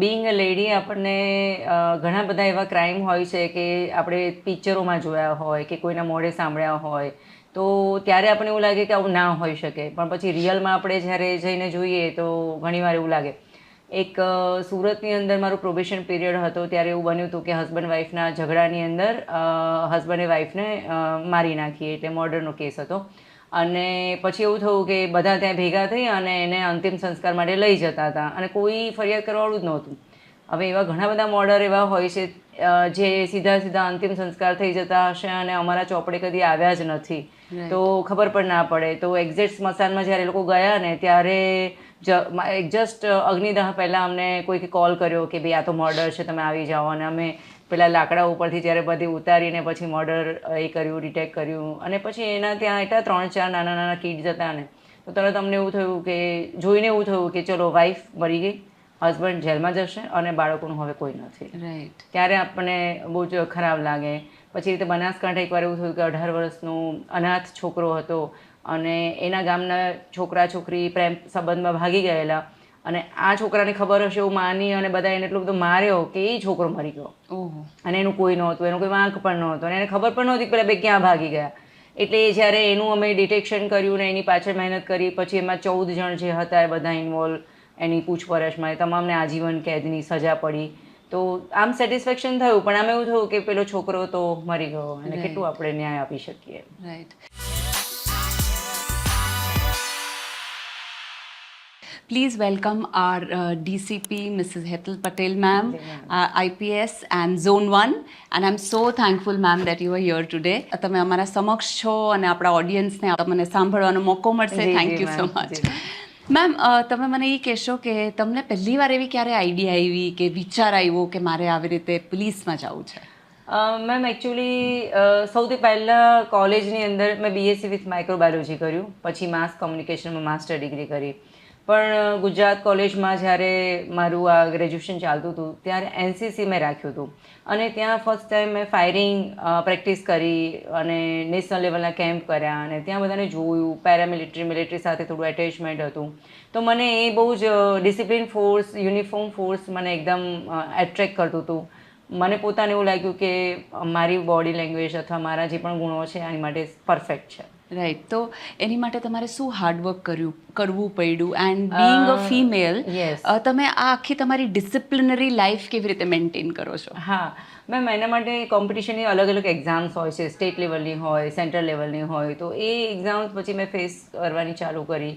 Being a lady આપણને ઘણા બધા એવા ક્રાઇમ હોય છે કે આપણે પિક્ચરોમાં જોયા હોય કે કોઈના મોઢે સાંભળ્યા હોય તો ત્યારે આપણને એવું લાગે કે આવું ના હોઈ શકે, પણ પછી રિયલમાં આપણે જ્યારે જઈને જોઈએ તો ઘણીવાર એવું લાગે. એક સુરતની અંદર મારું પ્રોબેશન પીરિયડ હતો ત્યારે એવું બન્યું હતું કે હસબન્ડ વાઈફના ઝઘડાની અંદર હસબન્ડે વાઈફને મારી નાખી, એટલે મર્ડરનો કેસ હતો. અને પછી એવું થયું કે બધા ત્યાં ભેગા થઈ અને એને અંતિમ સંસ્કાર માટે લઈ જતા હતા અને કોઈ ફરિયાદ કરવાવાળું જ નહોતું. હવે એવા ઘણા બધા મર્ડર એવા હોય છે જે સીધા અંતિમ સંસ્કાર થઈ જતા હશે અને અમારા ચોપડે કદી આવ્યા જ નથી, તો ખબર પણ ના પડે. તો એક્ઝેક્ટ સ્મશાનમાં જ્યારે એ લોકો ગયા ને ત્યારે જસ્ટ અગ્નિદાહ પહેલાં અમને કોઈકે કોલ કર્યો કે ભાઈ આ તો મર્ડર છે, તમે આવી જાઓ. અને અમે પેલા લાકડા ઉપરથી જ્યારે બધી ઉતારીને પછી મર્ડર એ કર્યું, ડિટેક્ટ કર્યું. અને પછી એના ત્યાં એટલા 3-4 નાના કિડ્સ હતા ને, તો તરત અમને એવું થયું કે જોઈને એવું થયું કે ચલો વાઈફ મરી ગઈ, હસબન્ડ જેલમાં જશે અને બાળકોનું હવે કોઈ નથી. રાઈટ. ત્યારે આપણને બહુ જ ખરાબ લાગે. પછી રીતે બનાસકાંઠા એકવાર એવું થયું કે 18 વર્ષનું અનાથ છોકરો હતો અને એના ગામના છોકરા છોકરી પ્રેમ સંબંધમાં ભાગી ગયેલા અને આ છોકરાને ખબર હશે એવું માની અને બધા એને એટલો બધો માર્યો કે એ છોકરો મરી ગયો. અને એનું કોઈ નહોતું, એનું કોઈ વાંક પણ નહોતો અને એને ખબર પણ નહોતી પેલા બે ક્યાં ભાગી ગયા. એટલે જ્યારે એનું અમે ડિટેક્શન કર્યું ને એની પાછળ મહેનત કરી, પછી એમાં 14 જણ જે હતા એ બધા ઇન્વોલ્વ, એની પૂછપરછમાં એ તમામને આજીવન કેદની સજા પડી. તો આમ સેટિસ્ફેક્શન થયું, પણ આમ એવું થયું કે પેલો છોકરો તો મરી ગયો અને કેટલું આપણે ન્યાય આપી શકીએ. Right. Please welcome our DCP, Mrs. Hetal Patel, ma'am, IPS and Zone 1. And I'm so thankful, ma'am, that you are here today. તમે અમારા સમક્ષ છો અને આપણા ઓડિયન્સને મને સાંભળવાનો મોકો મળશે. Thank you so much. Ma'am, તમે મને એ કહેશો કે તમને પહેલી વાર એવી ક્યારે આઈડિયા આવી કે વિચાર આવ્યો કે મારે આવી રીતે પોલીસમાં જવું છે? મેમ એકચ્યુઅલી સૌથી પહેલાં કોલેજની અંદર મેં BSc વિથ માઇક્રોબાયોલોજી કર્યું, પછી માસ કોમ્યુનિકેશનમાં માસ્ટર ડિગ્રી કરી. પણ ગુજરાત કોલેજમાં જ્યારે મારું આ ગ્રેજ્યુએશન ચાલતું હતું ત્યારે NCC મેં રાખ્યું હતું અને ત્યાં ફર્સ્ટ ટાઈમ મેં ફાયરિંગ પ્રેક્ટિસ કરી અને નેશનલ લેવલના કેમ્પ કર્યા અને ત્યાં બધાને જોયું. પેરામિલિટરી મિલિટરી સાથે થોડું એટેચમેન્ટ હતું, તો મને એ બહુ જ ડિસિપ્લિન ફોર્સ, યુનિફોર્મ ફોર્સ મને એકદમ એટ્રેક્ટ કરતું હતું. મને પોતાને એવું લાગ્યું કે મારી બોડી લેંગ્વેજ અથવા મારા જે પણ ગુણો છે આની માટે પરફેક્ટ છે. રાઈટ. તો એની માટે તમારે શું હાર્ડવર્ક કરવું પડ્યું? એન્ડ બિંગ અ ફિમેલ, તમે આ આખી તમારી ડિસિપ્લિનરી લાઈફ કેવી રીતે મેન્ટેન કરો છો? હા મેમ, એના માટે કોમ્પિટિશનની અલગ અલગ એક્ઝામ્સ હોય છે, સ્ટેટ લેવલની હોય, સેન્ટ્રલ લેવલની હોય. તો એ એક્ઝામ્સ પછી મેં ફેસ કરવાની ચાલુ કરી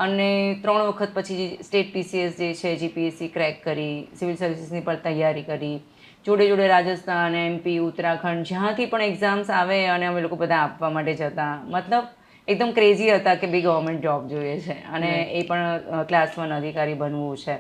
અને 3 વખત પછી સ્ટેટ PCS જે છે GPSC ક્રેક કરી, સિવિલ સર્વિસીસની પણ તૈયારી કરી. જોડે રાજસ્થાન, MP, ઉત્તરાખંડ, જ્યાંથી પણ એક્ઝામ્સ આવે અને અમે લોકો બધા આપવા માટે જતા. મતલબ એકદમ ક્રેઝી હતા કે બી ગવર્મેન્ટ જોબ જોઈએ છે અને એ પણ ક્લાસ 1 અધિકારી બનવું છે.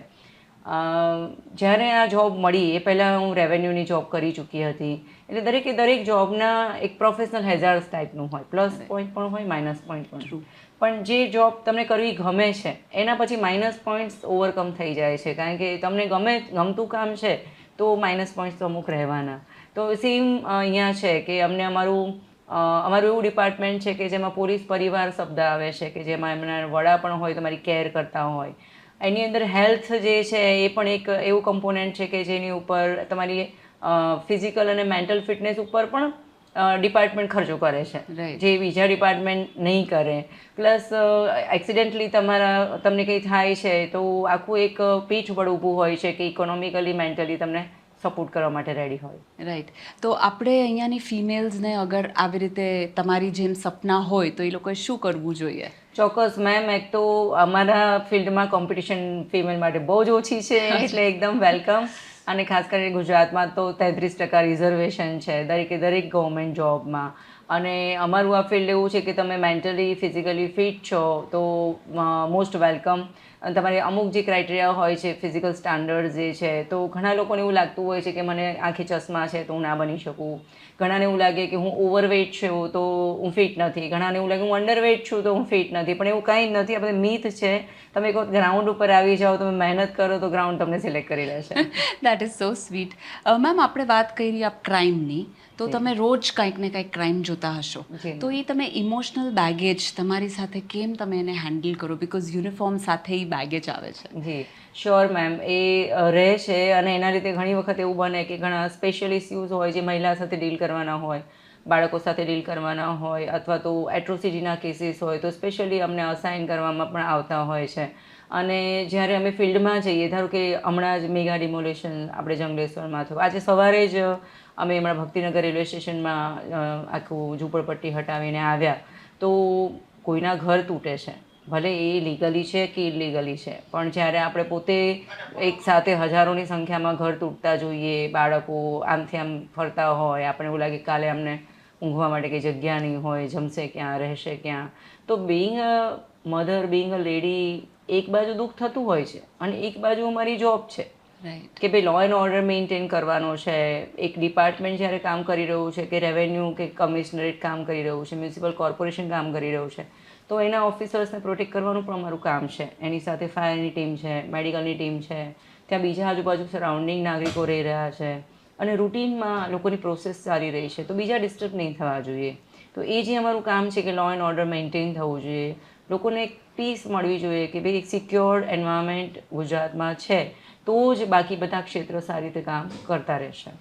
જ્યારે આ જોબ મળી એ પહેલાં હું રેવન્યુની જોબ કરી ચૂકી હતી. એટલે દરેક જોબના એક પ્રોફેશનલ હેઝાર્ડ્સ ટાઈપનું હોય, પ્લસ પોઈન્ટ પણ હોય, માઇનસ પોઈન્ટ પણ. પણ જે જોબ તમને કરવી ગમે છે એના પછી માઇનસ પોઈન્ટ્સ ઓવરકમ થઈ જાય છે, કારણ કે તમને ગમતું કામ છે તો માઇનસ પોઈન્ટ્સ તો અમુક રહેવાના. તો સેમ અહીંયા છે કે અમારું એવું ડિપાર્ટમેન્ટ છે કે જેમાં પોલીસ પરિવાર શબ્દ આવે છે, કે જેમાં એમના વડા પણ હોય, તમારી કેર કરતા હોય. એની અંદર હેલ્થ જે છે એ પણ એક એવું કમ્પોનન્ટ છે કે જેની ઉપર તમારી ફિઝિકલ અને મેન્ટલ ફિટનેસ ઉપર પણ ડિપાર્ટમેન્ટ ખર્ચો કરે છે, જે બીજા ડિપાર્ટમેન્ટ નહીં કરે. પ્લસ એક્સિડેન્ટલી તમને કંઈ થાય છે તો આખું એક પીઠબળ ઊભું હોય છે કે ઇકોનોમિકલી, મેન્ટલી તમને સપોર્ટ કરવા માટે રેડી હોય. રાઈટ. તો આપણે અહીંયાની ફિમેલ્સને અગર આવી રીતે તમારી જેમ સપના હોય તો એ લોકોએ શું કરવું જોઈએ? ચોક્કસ મેમ, એક તો અમારા ફિલ્ડમાં કોમ્પિટિશન ફિમેલ માટે બહુ જ ઓછી છે, એટલે એકદમ વેલકમ. અને ખાસ કરીને ગુજરાતમાં તો 33% રિઝર્વેશન છે દરેક ગવર્મેન્ટ જોબમાં. અને અમારું આ ફિલ્ડ એવું છે કે તમે મેન્ટલી, ફિઝિકલી ફિટ છો તો મોસ્ટ વેલકમ. અને તમારે અમુક જે ક્રાઇટેરિયા હોય છે, ફિઝિકલ સ્ટાન્ડર્ડ જે છે, તો ઘણા લોકોને એવું લાગતું હોય છે કે મને આંખે ચશ્મા છે તો હું ના બની શકું. ઘણાને એવું લાગે કે હું ઓવરવેઇટ છું તો હું ફિટ નથી. ઘણાને એવું લાગે હું અંડરવેઇટ છું તો હું ફિટ નથી. પણ એવું કંઈ જ નથી, આ બધું મીથ છે. તમે એક ગ્રાઉન્ડ ઉપર આવી જાઓ, તમે મહેનત કરો તો ગ્રાઉન્ડ તમને સિલેક્ટ કરી લેશે. That is so sweet. Ma'am, આપણે વાત કરી આ ક્રાઇમની, તો તમે રોજ કંઈક ને કંઈક ક્રાઇમ જોતા હશો, તો એ તમે ઇમોશનલ બેગેજ તમારી સાથે કેમ તમે એને હેન્ડલ કરો? બિકોઝ યુનિફોર્મ સાથે બેગેજ આવે છે. જી શ્યોર મેમ, એ રહે છે અને એના લીધે ઘણી વખત એવું બને કે ઘણા સ્પેશિયલ ઇસ્યુઝ હોય જે મહિલા સાથે ડીલ કરવાના હોય, બાળકો સાથે ડીલ કરવાના હોય, અથવા તો એટ્રોસિટીના કેસીસ હોય તો સ્પેશિયલી અમને અસાઇન કરવામાં પણ આવતા હોય છે. અને જ્યારે અમે ફિલ્ડમાં જઈએ, ધારો કે હમણાં જ મેગા ડિમોલેશન આપણે જંગલેશ્વરમાં થયું, આજે સવારે જ અમે હમણાં ભક્તિનગર રેલવે સ્ટેશનમાં આખું ઝૂંપડપટ્ટી હટાવીને આવ્યા, તો કોઈના ઘર તૂટે છે, ભલે એ લીગલી છે કે ઇલીગલી છે, પણ જ્યારે આપણે પોતે એક સાથે હજારોની સંખ્યામાં ઘર તૂટતા જોઈએ, બાળકો આમથી આમ ફરતા હોય, આપણે એવું લાગે કાલે અમને ઊંઘવા માટે કંઈ જગ્યા નહીં હોય, જમશે ક્યાં, રહેશે ક્યાં. તો being a mother, being a lady, એક બાજુ દુઃખ થતું હોય છે અને એક બાજુ અમારી જોબ છે રાઈટ. કે ભાઈ લો એન્ડ ઓર્ડર મેન્ટેન કરવાનો છે. એક ડિપાર્ટમેન્ટ જ્યારે કામ કરી રહ્યું છે, કે રેવન્યુ કે કમિશનરેટ કામ કરી રહ્યું છે, મ્યુનિસિપલ કોર્પોરેશન કામ કરી રહ્યું છે, તો એના ઓફિસર્સને પ્રોટેક્ટ કરવાનું પણ અમારું કામ છે. એની સાથે ફાયરની ટીમ છે, મેડિકલની ટીમ છે, ત્યાં બીજા આજુબાજુ સરાઉન્ડિંગ નાગરિકો રહી રહ્યા છે અને રૂટીનમાં લોકોની પ્રોસેસ ચાલી રહી છે, તો બીજા ડિસ્ટર્બ નહીં થવા જોઈએ. તો એ જે અમારું કામ છે કે લો એન્ડ ઓર્ડર મેન્ટેન થવું જોઈએ, લોકોને એક પીસ મળવી જોઈએ કે ભાઈ એક સિક્યોર્ડ એન્વાયરમેન્ટ ગુજરાતમાં છે, તો જ બાકી બધા ક્ષેત્રો સારી રીતે કામ કરતા રહેશે.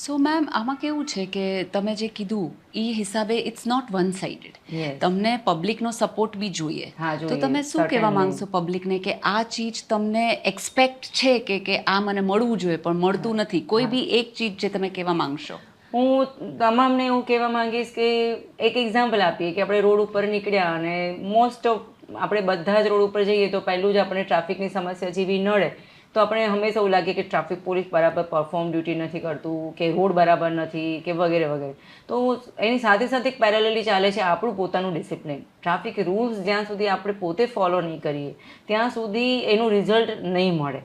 સો મેમ, આમાં કેવું છે કે તમે જે કીધું એ હિસાબે it's not one sided. Yes. તમને પબ્લિકનો સપોર્ટ બી જોઈએ. હા, તો જોઈએ. તમે શું કહેવા Certainly. માંગશો પબ્લિકને કે આ ચીજ તમને એક્સપેક્ટ છે કે આ મને મળવું જોઈએ પણ મળતું નથી, કોઈ બી એક ચીજ જે તમે કહેવા માંગશો? હું તમામને એવું કહેવા માંગીશ કે એક એક્ઝામ્પલ આપીએ કે આપણે રોડ ઉપર નીકળ્યા અને મોસ્ટ ઓફ આપણે બધા જ રોડ ઉપર જઈએ તો પહેલું જ આપણે ટ્રાફિકની સમસ્યા જેવી નડે તો આપણે હંમેશા એવું લાગે કે ટ્રાફિક પોલીસ બરાબર પરફોર્મ ડ્યુટી નથી કરતું, કે રોડ બરાબર નથી, કે વગેરે વગેરે. તો એની સાથે સાથે એક પેરેલલી ચાલે છે આપણું પોતાનું ડિસિપ્લિન. ટ્રાફિક રૂલ્સ જ્યાં સુધી આપણે પોતે ફોલો નહીં કરીએ ત્યાં સુધી એનું રિઝલ્ટ નહીં મળે.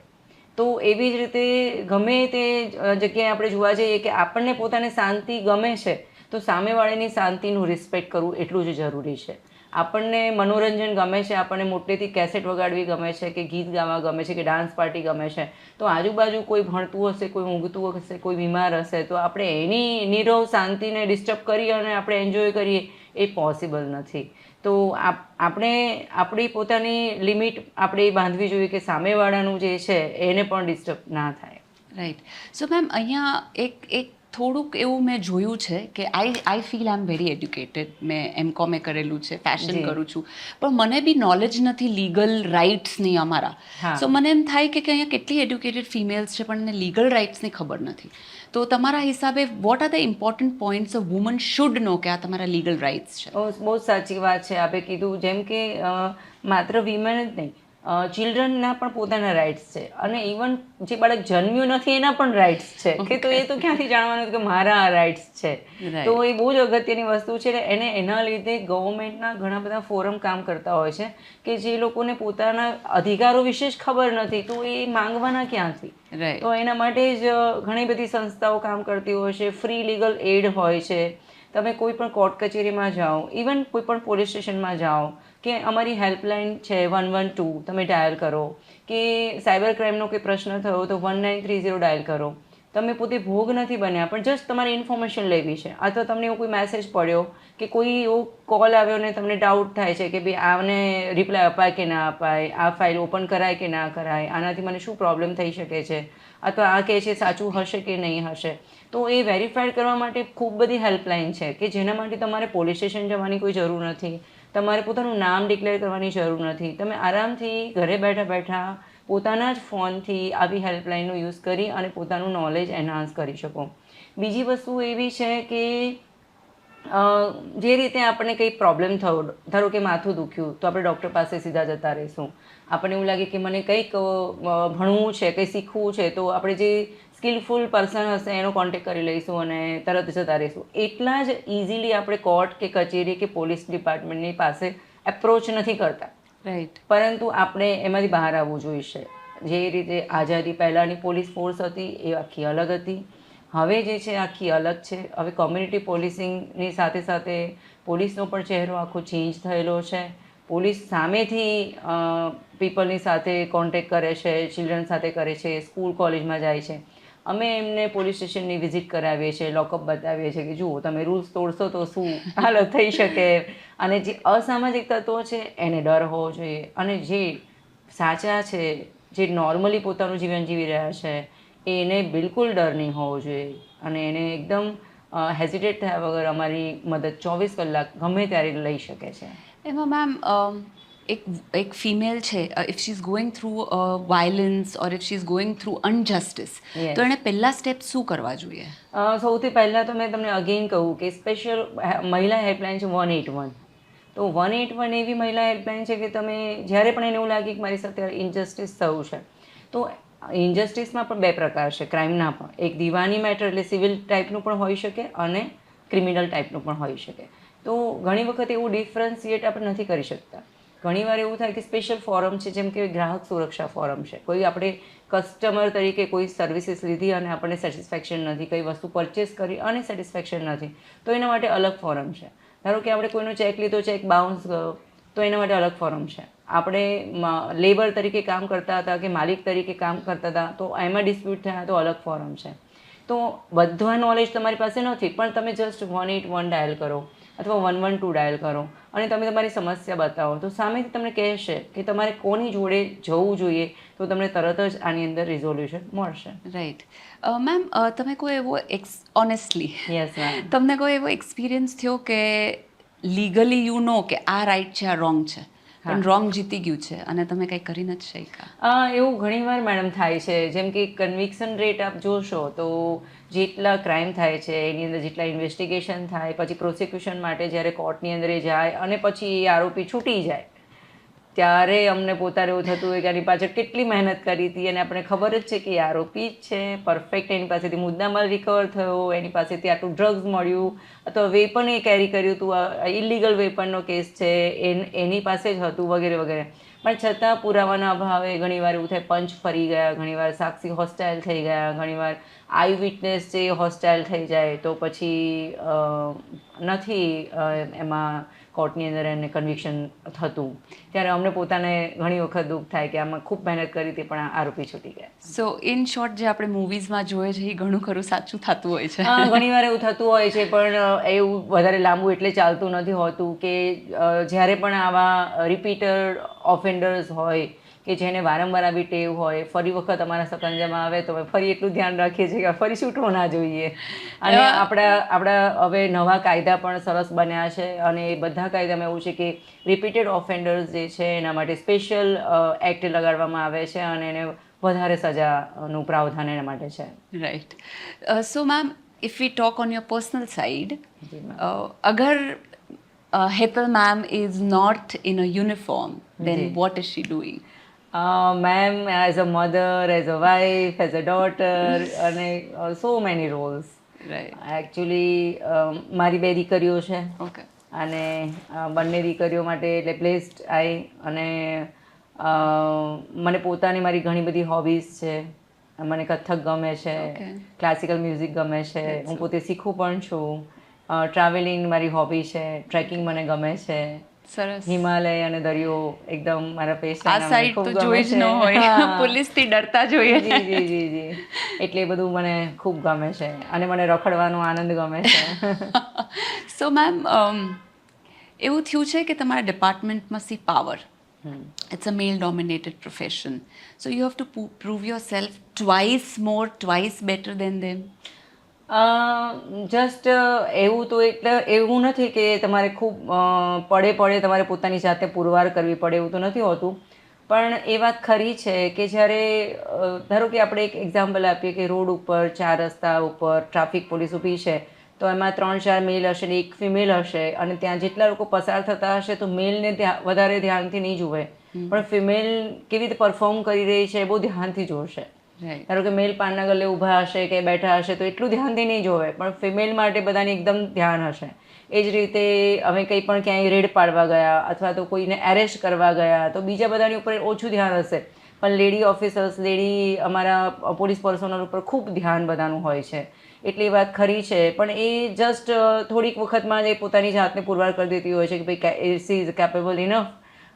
તો એવી જ રીતે ગમે તે જગ્યાએ આપણે જોવા જઈએ કે આપણને પોતાને શાંતિ ગમે છે તો સામેવાળાની શાંતિનું રિસ્પેક્ટ કરવું એટલું જ જરૂરી છે. આપણને મનોરંજન ગમે છે, આપણને મોટેથી કેસેટ વગાડવી ગમે છે, કે ગીત ગાવા ગમે છે, કે ડાન્સ પાર્ટી ગમે છે, તો આજુબાજુ કોઈ ભણતું હશે, કોઈ ઊંઘતું હશે, કોઈ બીમાર હશે, તો આપણે એની નીરવ શાંતિને ડિસ્ટર્બ કરી અને આપણે એન્જોય કરીએ એ પોસિબલ નથી. તો આપણે આપણી પોતાની લિમિટ આપણે બાંધવી જોઈએ કે સામેવાળાનું જે છે એને પણ ડિસ્ટર્બ ના થાય. રાઈટ. સો મેમ, અહીંયા એક થોડુંક એવું મેં જોયું છે કે I feel I am very educated. મેં એમકોમ કરેલું છે, ફેશન જી. કરું છું, પણ મને બી નોલેજ નથી લીગલ રાઇટ્સની અમારા. હા. સો મને એમ થાય કે અહીંયા કેટલી એડ્યુકેટેડ ફિમેલ્સ છે પણ એને લીગલ રાઇટ્સની ખબર નથી. તો તમારા હિસાબે what are the important points of woman should નો કે આ તમારા લીગલ રાઇટ્સ છે? બહુ જ સાચી વાત છે આપે કીધું. જેમ કે માત્ર વિમેન જ નહીં, ચિલ્ડ્રનના પણ પોતાના રાઇટ્સ છે અને ઇવન જે બાળક જન્મ્યું નથી એના પણ રાઇટ્સ છે કે તો એ તો ક્યાંથી જાણવાનું કે મારા આ રાઇટ્સ છે. Right. તો એ બહુ જ અગત્યની વસ્તુ છે ને એને એના લીધે ગવર્મેન્ટના ઘણા બધા ફોરમ કામ કરતા હોય છે કે જે લોકોને પોતાના અધિકારો વિશે જ ખબર નથી તો એ માંગવાના ક્યાંથી. Right. તો એના માટે જ ઘણી બધી સંસ્થાઓ કામ કરતી હોય છે. ફ્રી લીગલ એડ હોય છે. તમે કોઈ પણ કોર્ટ કચેરીમાં જાઓ, ઇવન કોઈ પણ પોલીસ સ્ટેશનમાં જાઓ, કે અમારી હેલ્પલાઇન છે 112 તમે ડાયલ કરો, કે સાયબર ક્રાઇમનો કોઈ પ્રશ્ન થયો તો 1930 ડાયલ કરો. તમે પોતે ભોગ નથી બન્યા પણ જસ્ટ તમારી ઇન્ફોર્મેશન લેવી છે, અથવા તમને એવો કોઈ મેસેજ પડ્યો કે કોઈ એવો કોલ આવ્યો ને તમને ડાઉટ થાય છે કે ભાઈ આને રિપ્લાય અપાય કે ના અપાય, આ ફાઇલ ઓપન કરાય કે ના કરાય, આનાથી મને શું પ્રોબ્લેમ થઈ શકે છે, અથવા આ કહે છે સાચું હશે કે નહીં હશે. તો એ વેરીફાઈડ કરવા માટે ખૂબ બધી હેલ્પલાઇન છે કે જેના માટે તમારે પોલીસ સ્ટેશન જવાની કોઈ જરૂર નથી, તમારે પોતાનું નામ ડિક્લેર કરવાની જરૂર નથી. તમે આરામથી ઘરે બેઠા બેઠા પોતાના જ ફોનથી આવી હેલ્પલાઇનનો યુઝ કરી અને પોતાનું નોલેજ એનહાન્સ કરી શકો. બીજી વસ્તુ એવી છે કે જે રીતે આપણને કંઈ પ્રોબ્લેમ થયો, ધારો કે માથું દુખ્યું તો આપણે ડૉક્ટર પાસે સીધા જતા રહીશું. આપણને એવું લાગે કે મને કંઈક ભણવું છે, કંઈ શીખવું છે, તો આપણે જે સ્કિલફુલ પર્સન હશે એનો કોન્ટેક્ટ કરી લઈશું અને તરત જતા રહીશું. એટલા જ ઇઝીલી આપણે કોર્ટ કે કચેરી કે પોલીસ ડિપાર્ટમેન્ટની પાસે એપ્રોચ નથી કરતા. રાઈટ. પરંતુ આપણે એમાંથી બહાર આવવું જોઈશે. જે રીતે આઝાદી પહેલાંની પોલીસ ફોર્સ હતી એ આખી અલગ હતી, હવે જે છે આખી અલગ છે. હવે કોમ્યુનિટી પોલીસિંગની સાથે સાથે પોલીસનો પણ ચહેરો આખો ચેન્જ થયેલો છે. પોલીસ સામેથી પીપલની સાથે કોન્ટેક્ટ કરે છે, ચિલ્ડ્રન સાથે કરે છે, સ્કૂલ કોલેજમાં જાય છે. અમે એમને પોલીસ સ્ટેશનની વિઝિટ કરાવીએ છીએ, લોકઅપ બતાવીએ છીએ કે જુઓ તમે રૂલ્સ તોડશો તો શું હાલત થઈ શકે. અને જે અસામાજિક તત્વો છે એને ડર હોવો જોઈએ અને જે સાચા છે, જે નોર્મલી પોતાનું જીવન જીવી રહ્યા છે, એને બિલકુલ ડર નહીં હોવો જોઈએ અને એને એકદમ હેઝિટેટ થયા વગર અમારી મદદ 24 કલાક ગમે ત્યારે લઈ શકે છે. એમાં મેમ એક ફિમેલ છે, if she is going through violence or if she is going through injustice, Yes. તો એણે પહેલા સ્ટેપ શું કરવા જોઈએ? સૌથી પહેલાં તો મેં તમને અગેઇન કહું કે સ્પેશિયલ મહિલા હેલ્પલાઇન છે 181. તો 181 એવી મહિલા હેલ્પલાઇન છે કે તમે જ્યારે પણ એને એવું લાગે કે મારી સાથે ઇનજસ્ટિસ થયું છે, તો ઇનજસ્ટિસમાં પણ બે પ્રકાર છે ક્રાઇમના પણ. એક દીવાની મેટર એટલે સિવિલ ટાઈપનું પણ હોઈ શકે અને ક્રિમિનલ ટાઈપનું પણ હોઈ શકે. તો ઘણી વખત એવું ડિફરન્શિએટ આપણે નથી કરી શકતા. ઘણીવાર એવું થાય કે સ્પેશિયલ ફોરમ છે, જેમ કે ગ્રાહક સુરક્ષા ફોરમ છે. કોઈ આપણે કસ્ટમર તરીકે કોઈ સર્વિસીસ લીધી અને આપણને સેટિસ્ફેક્શન નથી, કઈ વસ્તુ પરચેસ કરી અને સેટિસ્ફેક્શન નથી, તો એના માટે અલગ ફોરમ છે. ધારો કે આપણે કોઈનો ચેક લીધો, ચેક બાઉન્સ ગયો, તો એના માટે અલગ ફોરમ છે. આપણે લેબર તરીકે કામ કરતા હતા કે માલિક તરીકે કામ કરતા હતા, તો એમાં ડિસ્પ્યુટ થયા તો અલગ ફોરમ છે. તો બધા નોલેજ તમારી પાસે નથી, પણ તમે જસ્ટ 181 ડાયલ કરો અથવા 112 ડાયલ કરો અને તમે તમારી સમસ્યા બતાવો, તો સામેથી તમને કહેશે કે તમારે કોની જોડે જવું જોઈએ, તો તમને તરત જ આની અંદર રિઝોલ્યુશન મળશે. રાઈટ. મેમ, તમે કોઈ એવો ઓનેસ્ટલી યસ મેમ. તમને કોઈ એવો એક્સપિરિયન્સ થયો કે લીગલી યુ નો કે આ રાઈટ છે, આ રોંગ છે, પણ રોંગ જીતી ગયું છે અને તમે કંઈ કરી નથી શક્યા? એવું ઘણીવાર મેડમ થાય છે. જેમ કે કન્વિક્શન રેટ આપ જોશો તો જેટલા ક્રાઇમ થાય છે એની અંદર જેટલા ઇન્વેસ્ટિગેશન થાય, પછી પ્રોસિક્યુશન માટે જ્યારે કોર્ટની અંદર એ જાય અને પછી એ આરોપી છૂટી જાય, ત્યારે અમને પોતાને એવું થતું હોય કે આની પાછળ કેટલી મહેનત કરી હતી અને આપણે ખબર જ છે કે એ આરોપી જ છે, પરફેક્ટ એની પાસેથી મુદ્દામાલ રિકવર થયો, એની પાસેથી આટલું ડ્રગ્સ મળ્યું અથવા વેપન એ કેરી કર્યું હતું, ઇલીગલ વેપનનો કેસ છે, એની પાસે જ હતું વગેરે વગેરે. પણ છતાં પુરાવાના અભાવે ઘણીવાર એવું થાય પંચ ફરી ગયા, ઘણીવાર સાક્ષી હોસ્ટાઇલ થઈ ગયા, ઘણીવાર આઈ વિટનેસ જે હોસ્ટાઇલ થઈ જાય, તો પછી નથી એમાં કોર્ટની અંદર એને કન્વિક્શન થતું. ત્યારે અમને પોતાને ઘણી વખત દુઃખ થાય કે આમાં ખૂબ મહેનત કરી હતી પણ આરોપી છૂટી ગયા. સો ઇન શોર્ટ, જે આપણે મૂવીઝમાં જોઈએ છે એ ઘણું ખરું સાચું થતું હોય છે. ઘણીવાર એવું થતું હોય છે, પણ એવું વધારે લાંબુ એટલે ચાલતું નથી હોતું કે જ્યારે પણ આવા રિપીટર ઓફેન્ડર્સ હોય કે જેને વારંવાર આવી ટેવ હોય, ફરી વખત અમારા સકંજામાં આવે તો અમે ફરી એટલું ધ્યાન રાખીએ છીએ કે ફરી છૂટવું ના જોઈએ. અને આપણા હવે નવા કાયદા પણ સરસ બન્યા છે અને એ બધા કાયદામાં એવું છે કે રિપીટેડ ઓફેન્ડર્સ જે છે એના માટે સ્પેશિયલ એક્ટ લગાડવામાં આવે છે અને એને વધારે સજાનું પ્રાવધાન એના માટે છે. Right. So ma'am, if we talk on your personal side, અગર Hetal ma'am is not in a uniform, then what is she doing? Ma'am, as a mother, as a wife, as a daughter અને so many roles. Right. Actually મારી બે દીકરીઓ છે okay. અને બંને દીકરીઓ માટે એટલે બ્લેસ્ડ આઈ. અને મને પોતાની મારી ઘણી બધી હોબીઝ છે. મને કથક ગમે છે, ક્લાસિકલ મ્યુઝિક ગમે છે, હું પોતે શીખું પણ છું, ટ્રાવેલિંગ મારી હોબી છે, ટ્રેકિંગ મને ગમે છે, સરસ. હિમાલય અને દરિયો એકદમ મારા પેશન. આ સાઈડ તો જોઈ જ ન હોય, પોલીસથી ડરતા જોઈએ. જી જી જી જી. એટલે એ બધું મને ખૂબ ગમે છે અને મને રખડવાનો આનંદ ગમે છે. સો મેમ, એવું થયું છે કે તમારા ડિપાર્ટમેન્ટમાં she power, it's a male dominated profession, so you have to prove yourself twice more, twice better than them. Just એવું તો એટલે એવું નથી કે તમારે ખૂબ પડે તમારે પોતાની જાતે પુરવાર કરવી પડે, એવું તો નથી હોતું. પણ એ વાત ખરી છે કે જ્યારે ધારો કે આપણે એક એક્ઝામ્પલ આપીએ કે રોડ ઉપર 4 રસ્તા ઉપર ટ્રાફિક પોલીસ ઊભી છે, તો એમાં 3-4 મેલ હશે ને એક ફિમેલ હશે અને ત્યાં જેટલા લોકો પસાર થતા હશે તો મેલને વધારે ધ્યાનથી નહીં જુએ, પણ ફિમેલ કેવી રીતે પરફોર્મ કરી રહી છે એ બહુ ધ્યાનથી જોશે. ધારો કે મેલ પાનના ગલ્લે ઊભા હશે કે બેઠા હશે તો એટલું ધ્યાનથી નહીં જોવે, પણ ફિમેલ માટે બધાને એકદમ ધ્યાન હશે. એ જ રીતે અમે કંઈ પણ ક્યાંય રેડ પાડવા ગયા અથવા તો કોઈને એરેસ્ટ કરવા ગયા તો બીજા બધાની ઉપર ઓછું ધ્યાન હશે, પણ લેડી ઓફિસર્સ, લેડી અમારા પોલીસ પર્સનલ ઉપર ખૂબ ધ્યાન બધાનું હોય છે. એટલે એ વાત ખરી છે, પણ એ જસ્ટ થોડીક વખતમાં જ એ પોતાની જાતને પુરવાર કરી દેતી હોય છે કે ભાઈ સી ઇઝ કેપેબલ ઇનફ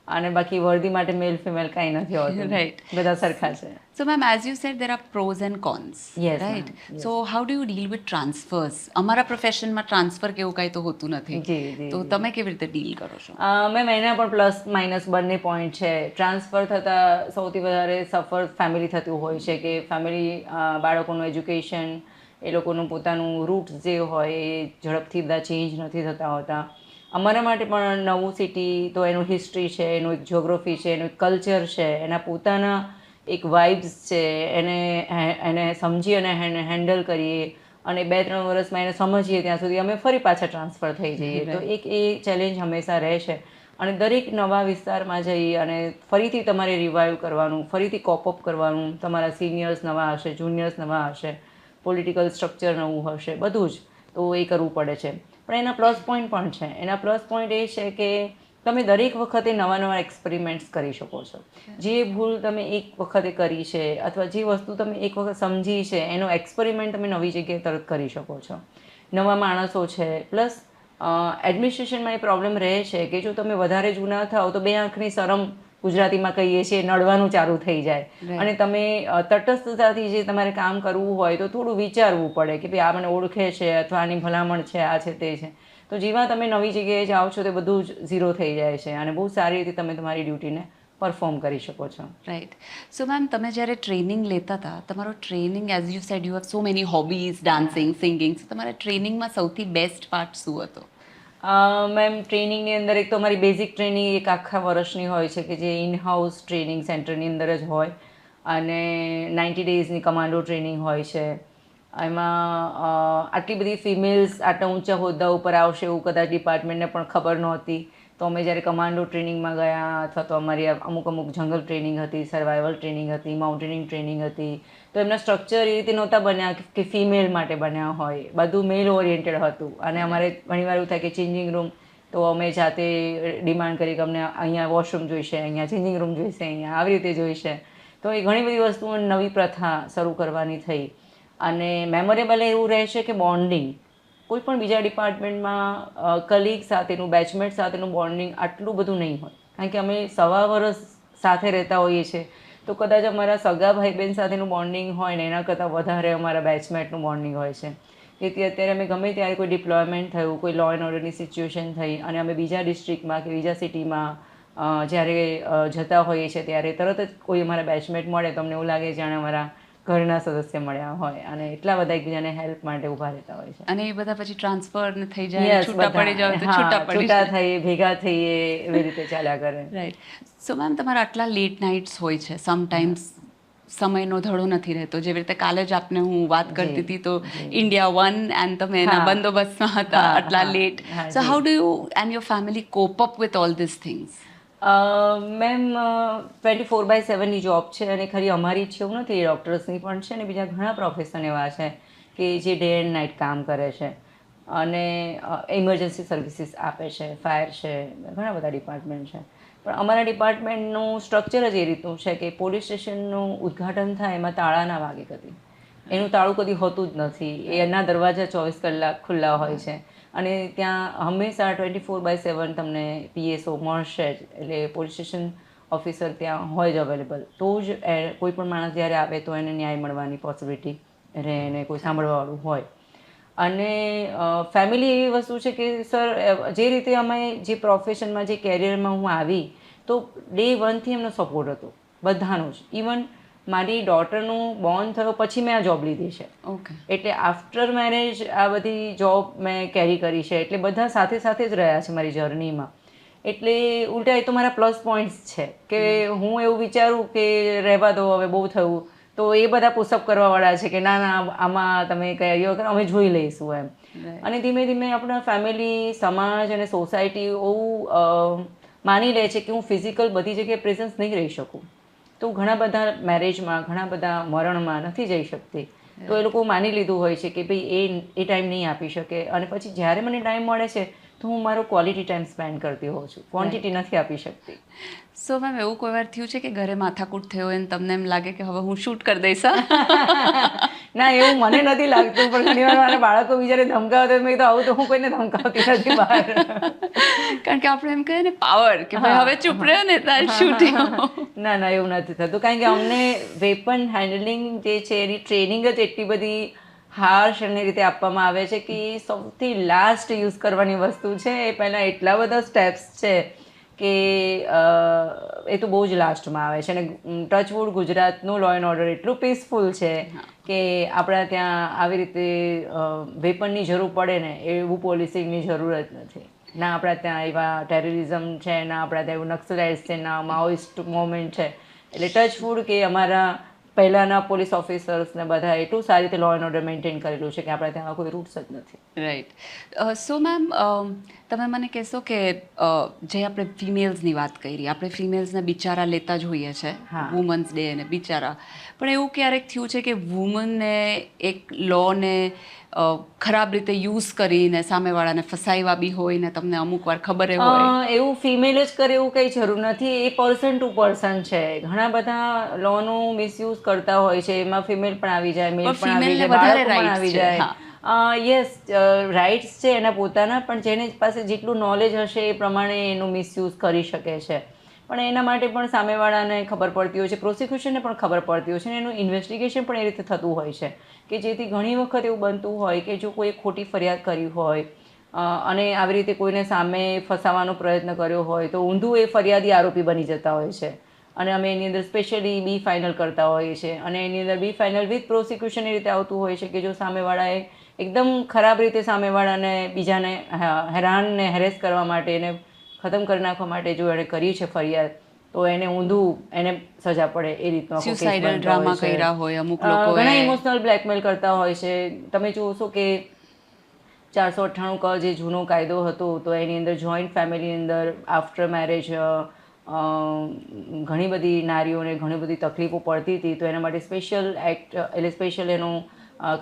અને બાકી વર્દી માટે મેલ ફિમેલ કાંઈ નથી હોતું. Right. બધા સરખા છે. So, ma'am, as you said, there are pros and cons, Yes, right? ma'am. Yes. So, how do you deal with transfers? અમારા પ્રોફેશનમાં ટ્રાન્સફર કેવું કાંઈ તો હોતું નથી. જી. તો તમે કેવી રીતે ડીલ કરો છો? મેમ એના પણ પ્લસ માઇનસ બંને પોઈન્ટ છે. ટ્રાન્સફર થતાં સૌથી વધારે સફર ફેમિલી થતું હોય છે કે ફેમિલી બાળકોનું એજ્યુકેશન, એ લોકોનું પોતાનું રૂટ જે હોય એ ઝડપથી બધા ચેન્જ નથી થતા હોતા. અમારા માટે પણ નવું સિટી તો એનું હિસ્ટ્રી છે, એનું એક જ્યોગ્રાફી છે, એનું એક કલ્ચર છે, એના પોતાના એક વાઇબ્સ છે, એને સમજી અને હેન્ડલ કરીએ અને 2-3 વર્ષમાં એને સમજીએ ત્યાં સુધી અમે ફરી પાછા ટ્રાન્સફર થઈ જઈએ. તો એક એ ચેલેન્જ હંમેશા રહે છે. અને દરેક નવા વિસ્તારમાં જઈ અને ફરીથી તમારે રિવાઈવ કરવાનું, ફરીથી કોપઅપ કરવાનું, તમારા સિનિયર્સ નવા હશે, જુનિયર્સ નવા હશે, પોલિટિકલ સ્ટ્રક્ચર નવું હશે, બધું જ તો એ કરવું પડે છે. પણ એના પ્લસ પોઈન્ટ પણ છે. એના પ્લસ પોઈન્ટ એ છે કે તમે દરેક વખતે નવા એક્સપેરિમેન્ટ્સ કરી શકો છો. જે ભૂલ તમે એક વખતે કરી છે અથવા જે વસ્તુ તમે એક વખત સમજી છે એનો એક્સપેરિમેન્ટ તમે નવી જગ્યાએ તરત કરી શકો છો. નવા માણસો છે, પ્લસ એડમિનિસ્ટ્રેશનમાં એ પ્રોબ્લેમ રહે છે કે જો તમે વધારે જૂના થાઓ તો 2 આંખની શરમ ગુજરાતીમાં કહીએ છીએ નડવાનું ચાલુ થઈ જાય. અને તમે તટસ્થતાથી જે તમારે કામ કરવું હોય તો થોડું વિચારવું પડે કે ભાઈ આ મને ઓળખે છે અથવા આની ભલામણ છે, આ છે તે છે. તો જેવા તમે નવી જગ્યાએ જાઓ છો તે બધું જ ઝીરો થઈ જાય છે અને બહુ સારી રીતે તમે તમારી ડ્યુટીને પરફોર્મ કરી શકો છો. રાઈટ. સો મેમ, તમે જ્યારે ટ્રેનિંગ લેતા હતા, તમારો training, as you said you have so many hobbies, dancing, singing, so તમારા ટ્રેનિંગમાં સૌથી બેસ્ટ પાર્ટ શું હતો? મેમ ટ્રેનિંગની અંદર એક તો અમારી બેઝિક ટ્રેનિંગ એક આખા વર્ષની હોય છે કે જે ઇન હાઉસ ટ્રેનિંગ સેન્ટરની અંદર જ હોય અને 90 ડેઝની કમાન્ડો ટ્રેનિંગ હોય છે. એમાં આટલી બધી ફિમેલ્સ આટલા ઊંચા હોદ્દા ઉપર આવશે એવું કદાચ ડિપાર્ટમેન્ટને પણ ખબર નહોતી. તો અમે જ્યારે કમાન્ડો ટ્રેનિંગમાં ગયા અથવા તો અમારી અમુક જંગલ ટ્રેનિંગ હતી, સર્વાઈવલ ટ્રેનિંગ હતી, માઉન્ટેનિંગ ટ્રેનિંગ હતી, તો એમના સ્ટ્રક્ચર એ રીતે નહોતા બન્યા કે ફિમેલ માટે બન્યા હોય, બધું મેલ ઓરિએન્ટેડ હતું. અને અમારે ઘણીવાર એવું થાય કે ચેન્જિંગ રૂમ તો અમે જાતે ડિમાન્ડ કરી કે અમને અહીંયા વોશરૂમ જોઈશે, અહીંયા ચેન્જિંગ રૂમ જોઈશે, અહીંયા આવી રીતે જોઈશે. તો એ ઘણી બધી વસ્તુઓ નવી પ્રથા શરૂ કરવાની થઈ. અને મેમોરેબલ એવું રહેશે કે બોન્ડિંગ કોઈ પણ બીજા ડિપાર્ટમેન્ટમાં કલીગ સાથેનું, બેચમેટ સાથેનું બોન્ડિંગ આટલું બધું નહીં હોય. કારણ કે અમે 1.25 વર્ષ સાથે રહેતા હોઈએ છીએ તો કદાચ અમારા સગા ભાઈ બહેન સાથેનું બોન્ડિંગ હોય ને એના કરતાં વધારે અમારા બેચમેટનું બોન્ડિંગ હોય છે. તેથી અત્યારે અમે ગમે ત્યારે કોઈ ડિપ્લોયમેન્ટ થયું, કોઈ લો એન્ડ ઓર્ડરની સિચ્યુએશન થઈ અને અમે બીજા ડિસ્ટ્રિક્ટમાં કે બીજા સિટીમાં જ્યારે જતા હોઈએ છીએ ત્યારે તરત જ કોઈ અમારા બેચમેટ મળે તો અમને એવું લાગે જાણે અમારા ઘરના સદસ્ય મળ્યા હોય અને એટલા બધા એકબીજાને હેલ્પ માટે ઊભા રહેતા હોય છે. અને એ બધા પછી ટ્રાન્સફર થઈ જાય, છૂટા પડી જાવ તો છૂટા થઈએ, ભેગા થઈએ, એવી રીતે ચાલ્યા કરે. રાઈટ. સો મેમ, તમારા આટલા લેટ નાઇટ્સ હોય છે, સમટાઈમ્સ સમયનો ધડો નથી રહેતો. જેવી રીતે કાલે જ આપને હું વાત કરતી હતી તો India 1 એન્ડ તમે એના બંદોબસ્તમાં હતા આટલા late. So how do you and your family cope up with all this things? Ma'am 24/7ની જોબ છે અને ખરી અમારી જ છે એવું નથી, ડૉક્ટર્સની પણ છે અને બીજા ઘણા પ્રોફેશન એવા છે કે જે ડે એન્ડ નાઇટ કામ કરે છે અને ઇમરજન્સી સર્વિસીસ આપે છે, ફાયર છે, ઘણા બધા ડિપાર્ટમેન્ટ છે. પણ અમારા ડિપાર્ટમેન્ટનું સ્ટ્રક્ચર જ એ રીતનું છે કે પોલીસ સ્ટેશનનું ઉદ્ઘાટન થાય એમાં તાળા ના વાગે કદી. એનું તાળું કદી હોતું જ નથી. એના દરવાજા 24 કલાક ખુલ્લા હોય છે અને ત્યાં હંમેશા 24/7 તમને PSO મળશે જ. એટલે પોલીસ સ્ટેશન ઓફિસર ત્યાં હોય જ અવેલેબલ. તો જ કોઈ પણ માણસ જ્યારે આવે તો એને ન્યાય મળવાની પોસિબિલિટી રહે અને કોઈ સાંભળવાવાળું હોય. અને ફેમિલી એવી વસ્તુ છે કે સર જે રીતે અમે જે પ્રોફેશનમાં જે કેરિયરમાં હું આવી તો ડે 1થી એમનો સપોર્ટ હતો બધાનો જ. ઇવન મારી ડોટરનું બોર્ન થયો પછી મેં આ જોબ લીધી છે. ઓકે. એટલે આફ્ટર મેરેજ આ બધી જોબ મેં કેરી કરી છે. એટલે બધા સાથે સાથે જ રહ્યા છે મારી જર્નીમાં. એટલે ઉલટા એ તો મારા પ્લસ પોઈન્ટ્સ છે કે હું એવું વિચારું કે રહેવા દો હવે બહુ થયું તો એ બધા પુશઅપ કરવાવાળા છે કે ના ના આમાં તમે કેરીઓ કરો, અમે જોઈ લઈશું એમ. અને ધીમે ધીમે આપણા ફેમિલી, સમાજ અને સોસાયટી એવું માની લે છે કે હું ફિઝિકલ બધી જગ્યાએ પ્રેઝન્સ નહીં રહી શકું. તો ઘણા બધા મેરેજમાં, ઘણા બધા મરણમાં નથી જઈ શકતી. તો એ લોકો માની લીધું હોય છે કે ભાઈ એ ટાઈમ નહીં આપી શકે અને પછી જ્યારે મને ટાઈમ મળે છે તો હું મારો ક્વોલિટી ટાઈમ સ્પેન્ડ કરતી હોઉં છું, ક્વોન્ટિટી નથી આપી શકતી. સો મેમ એવું કોઈ વાર થયું છે કે ઘરે માથાકૂટ થયો હોય ને તમને એમ લાગે કે હવે હું શૂટ કરી દઈશ હા? ના, એવું મને નથી લાગતું, પણ ઘણી વાર મારા બાળકો બિચારે ધમકાવતા મેં કીધું આવું તો હું કોઈને ધમકાવતી નથી બહાર. કારણ કે આપણે એમ કહીએ ને પાવર કે ભાઈ હવે ચૂપ રહ્યો ને તાર શૂટિંગ. ના ના, એવું નથી થતું, કારણ કે અમને વેપન હેન્ડલિંગ જે છે એની ટ્રેનિંગ જ એટલી બધી હાર્શ અને રીતે આપવામાં આવે છે કે એ સૌથી લાસ્ટ યુઝ કરવાની વસ્તુ છે. એ પહેલાં એટલા બધા સ્ટેપ્સ છે કે એ તો બહુ જ લાસ્ટમાં આવે છે. અને ટચવુડ ગુજરાતનું લો એન્ડ ઓર્ડર એટલું પીસફુલ છે કે આપણા ત્યાં આવી રીતે વેપનની જરૂર પડે ને એવું પોલિસિંગની જરૂર જ નથી. ના આપણા ત્યાં એવા ટેરરિઝમ છે, ના આપણા ત્યાં એવું નક્સલાઇટ્સ છે, ના માઓઇસ્ટ મોવમેન્ટ છે. એટલે ટચવુડ કે અમારા પહેલાંના પોલીસ ઓફિસર્સને બધા એટલું સારી રીતે લો એન્ડ ઓર્ડર મેન્ટેન કરેલું છે કે આપણે ત્યાં કોઈ રૂટ્સ જ નથી. રાઈટ. સો મેમ તમે મને કહેશો કે જે આપણે ફિમેલ્સની વાત કરી, આપણે ફિમેલ્સને બિચારા લેતા જ હોઈએ છે હા. વુમન્સ ડે અને બિચારા, પણ એવું ક્યારેક થયું છે કે વુમનને એક લોને ખરાબ રીતે યુઝ કરીને સામેવાળાને ફસાવ્યા બી હોય ને તમને અમુક વાર ખબર હોય? એવું ફિમેલ જ કરે એવું કંઈ જરૂર નથી. એ પર્સન ટુ પર્સન છે. ઘણા બધા લોનું મિસયુઝ કરતા હોય છે, એમાં ફિમેલ પણ આવી જાય, મેલ પણ આવી જાય, બાળકો પણ આવી જાય. યસ, રાઇટ્સ છે એના પોતાના, પણ જેની પાસે જેટલું નોલેજ હશે એ પ્રમાણે એનું મિસયુઝ કરી શકે છે. પણ એના માટે પણ સામેવાળાને ખબર પડતી હોય છે, પ્રોસિક્યુશનને પણ ખબર પડતી હોય છે, અને એનું ઇન્વેસ્ટિગેશન પણ એ રીતે થતું હોય છે કે જેથી ઘણી વખત એવું બનતું હોય કે જો કોઈ ખોટી ફરિયાદ કરી હોય અને આવી રીતે કોઈને સામે ફસાવાનો પ્રયત્ન કર્યો હોય તો ઊંધું એ ફરિયાદી આરોપી બની જતા હોય છે. અને અમે એની અંદર સ્પેશિયલી બી ફાઇનલ કરતા હોઈએ છીએ, અને એની અંદર બી ફાઇનલ વિથ પ્રોસિક્યુશન એ રીતે આવતું હોય છે કે જો સામેવાળાએ એકદમ ખરાબ રીતે સામેવાળાને બીજાને હેરાન ને હેરેસ કરવા માટે, એને ખતમ કરી નાખવા માટે જો એણે કરી છે ફરિયાદ, તો એને ઊંધું એને સજા પડે એ રીતનો આખો કેસ સ્યુસાઇડલ બનતો ડ્રામા હોય છે. કર્યા હોય અમુક લોકો, ઘણા ઇમોશનલ બ્લેકમેલ કરતા હોય છે. તમે જોશો કે 498 ક જે જૂનો કાયદો હતો તો એની અંદર જોઈન્ટ ફેમિલીની અંદર આફ્ટર મેરેજ ઘણી બધી નારીઓને ઘણી બધી તકલીફો પડતી હતી, તો એના માટે સ્પેશિયલ એક્ટ એટલે સ્પેશિયલ એનું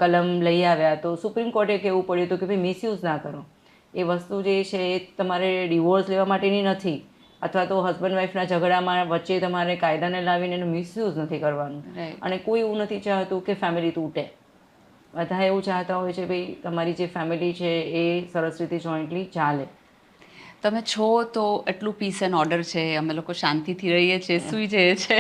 કલમ લઈ આવ્યા. તો સુપ્રીમ કોર્ટે કહેવું પડ્યું હતું કે ભાઈ મિસયુઝ ના કરો. એ વસ્તુ જે છે એ તમારે ડિવોર્સ લેવા માટેની નથી, અથવા તો હસબન્ડ વાઈફના ઝઘડામાં વચ્ચે તમારે કાયદાને લાવીને એનું મિસયુઝ નથી કરવાનું. અને કોઈ એવું નથી ચાહતું કે ફેમિલી તૂટે. બધા એવું ચાહતા હોય છે ભાઈ તમારી જે ફેમિલી છે એ સરસ રીતે જોઈન્ટલી ચાલે. તમે છો તો એટલું પીસ એન્ડ ઓર્ડર છે, અમે લોકો શાંતિથી રહીએ છીએ, સૂઈ જઈએ છીએ,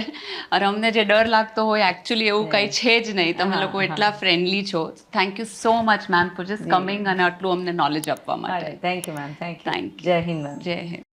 અને અમને જે ડર લાગતો હોય એકચ્યુઅલી એવું કંઈ છે જ નહીં. તમે લોકો એટલા ફ્રેન્ડલી છો. Thank you so much ma'am for just coming અને આટલું અમને નોલેજ આપવા માટે. Thank you ma'am, thank you. Thank Jai Hind ma'am. જય હિન્દ.